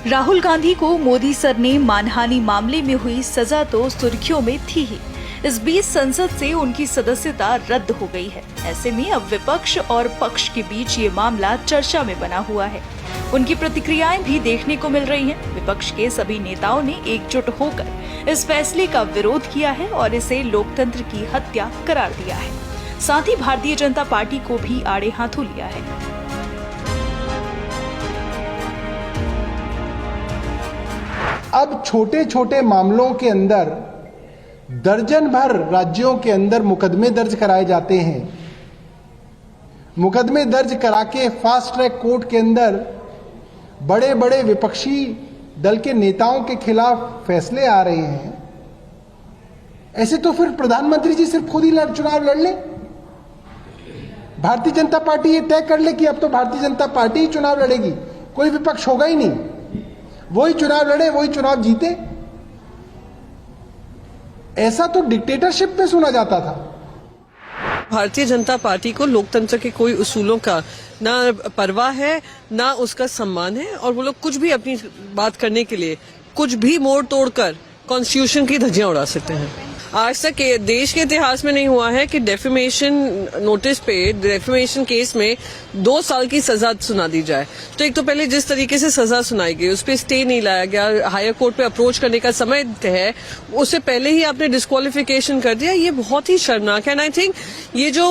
राहुल गांधी को मोदी सर ने मानहानि मामले में हुई सजा तो सुर्खियों में थी ही। इस बीच संसद से उनकी सदस्यता रद्द हो गई है। ऐसे में अब विपक्ष और पक्ष के बीच ये मामला चर्चा में बना हुआ है। उनकी प्रतिक्रियाएं भी देखने को मिल रही हैं। विपक्ष के सभी नेताओं ने एकजुट होकर इस फैसले का विरोध किया है और इसे लोकतंत्र की हत्या करार दिया है। साथ ही भारतीय जनता पार्टी को भी आड़े हाथों लिया है। अब छोटे छोटे मामलों के अंदर दर्जन भर राज्यों के अंदर मुकदमे दर्ज कराए जाते हैं। मुकदमे दर्ज करा के फास्ट ट्रैक कोर्ट के अंदर बड़े बड़े विपक्षी दल के नेताओं के खिलाफ फैसले आ रहे हैं। ऐसे तो फिर प्रधानमंत्री जी सिर्फ खुद ही चुनाव लड़ ले। भारतीय जनता पार्टी ये तय कर ले कि अब तो भारतीय जनता पार्टी ही चुनाव लड़ेगी, कोई विपक्ष होगा ही नहीं, वही चुनाव लड़े, वही चुनाव जीते। ऐसा तो डिक्टेटरशिप में सुना जाता था। भारतीय जनता पार्टी को लोकतंत्र के कोई उसूलों का ना परवाह है, ना उसका सम्मान है, और वो लोग कुछ भी अपनी बात करने के लिए कुछ भी मोड़ तोड़कर कॉन्स्टिट्यूशन की धज्जियां उड़ा सकते हैं। आज तक देश के इतिहास में नहीं हुआ है कि डेफेमेशन नोटिस पे, डेफेमेशन केस में 2 साल की सजा सुना दी जाए। तो एक तो पहले जिस तरीके से सजा सुनाई गई, उस पर स्टे नहीं लाया गया, हायर कोर्ट पे अप्रोच करने का समय है, उससे पहले ही आपने डिस्क्वालिफिकेशन कर दिया। ये बहुत ही शर्मनाक है। एंड आई थिंक ये जो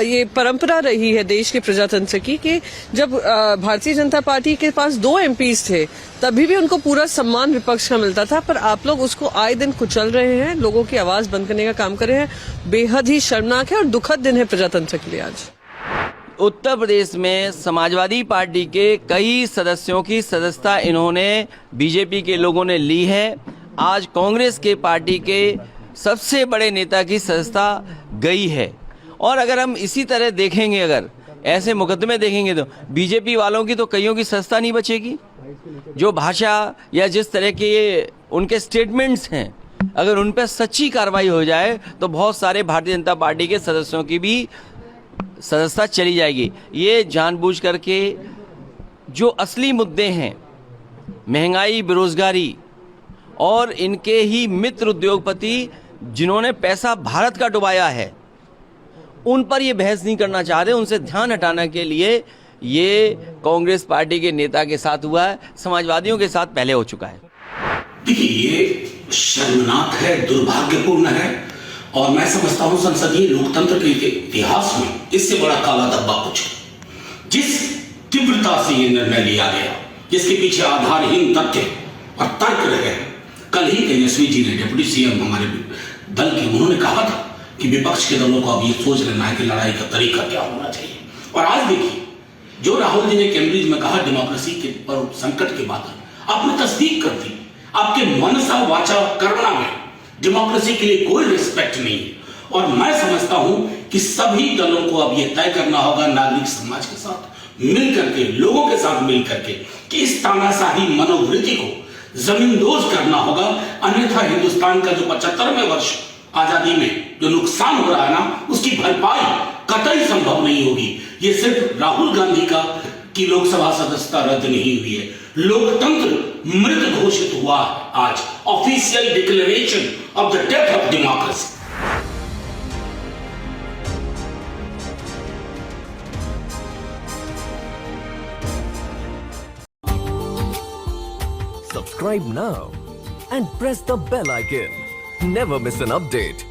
ये परंपरा रही है देश के प्रजातंत्र की, कि जब भारतीय जनता पार्टी के पास 2 MPs थे तभी भी उनको पूरा सम्मान विपक्ष का मिलता था, पर आप लोग उसको आए दिन कुचल रहे हैं, लोगों की आवाज बंद करने का काम कर रहे हैं। बेहद ही शर्मनाक है और दुखद दिन है प्रजातंत्र के लिए आज। उत्तर प्रदेश में समाजवादी पार्टी के कई सदस्यों की सदस्यता इन्होंने बीजेपी के लोगों ने ली है। आज कांग्रेस के पार्टी के सबसे बड़े नेता की सदस्यता गई है। और अगर हम इसी तरह देखेंगे, अगर ऐसे मुकदमे देखेंगे, तो बीजेपी वालों की तो कईयों की सदस्यता नहीं बचेगी। जो भाषा या जिस तरह के उनके स्टेटमेंट्स हैं, अगर उन पर सच्ची कार्रवाई हो जाए तो बहुत सारे भारतीय जनता पार्टी के सदस्यों की भी सदस्यता चली जाएगी। ये जानबूझ करके जो असली मुद्दे हैं, महंगाई, बेरोजगारी और इनके ही मित्र उद्योगपति जिन्होंने पैसा भारत का डुबाया है, उन पर ये बहस नहीं करना चाह रहे। उनसे ध्यान हटाने के लिए ये कांग्रेस पार्टी के नेता के साथ हुआ है, समाजवादियों के साथ पहले हो चुका है। देखिए, ये शर्मनाक है, दुर्भाग्यपूर्ण है, और मैं समझता हूं संसदीय लोकतंत्र के इतिहास में इससे बड़ा काला धब्बा कुछ है। जिस तीव्रता से ये निर्णय लिया गया, जिसके पीछे आधारहीन तथ्य और तर्क रहे। कल ही तेजस्वी जी ने, डिप्टी सीएम हमारे दल के, उन्होंने कहा था कि विपक्ष के दलों को अब ये सोच लेना है कि लड़ाई का तरीका क्या होना चाहिए। और आज देखिए, जो राहुल जी ने कैम्ब्रिज में कहा डेमोक्रेसी के पर संकट के बाद, आपने तस्दीक कर दी। आपके मनसा वाचा कर्मणा में डेमोक्रेसी के लिए कोई रिस्पेक्ट नहीं है। और मैं समझता हूं कि सभी दलों को अब यह तय करना होगा, नागरिक समाज के साथ मिल करके, लोगों के साथ मिल करके, कि इस तानाशाही मनोवृत्ति को जमींदोज करना होगा। अन्यथा हिंदुस्तान का जो 75वें वर्ष आजादी में जो नुकसान हो रहा है ना, उसकी भरपाई कतई संभव नहीं होगी। ये सिर्फ राहुल गांधी का की लोकसभा सदस्यता रद्द नहीं हुई है, लोकतंत्र मृत घोषित हुआ आज। Official declaration of the death of democracy. Subscribe now and press the bell icon. Never miss an update.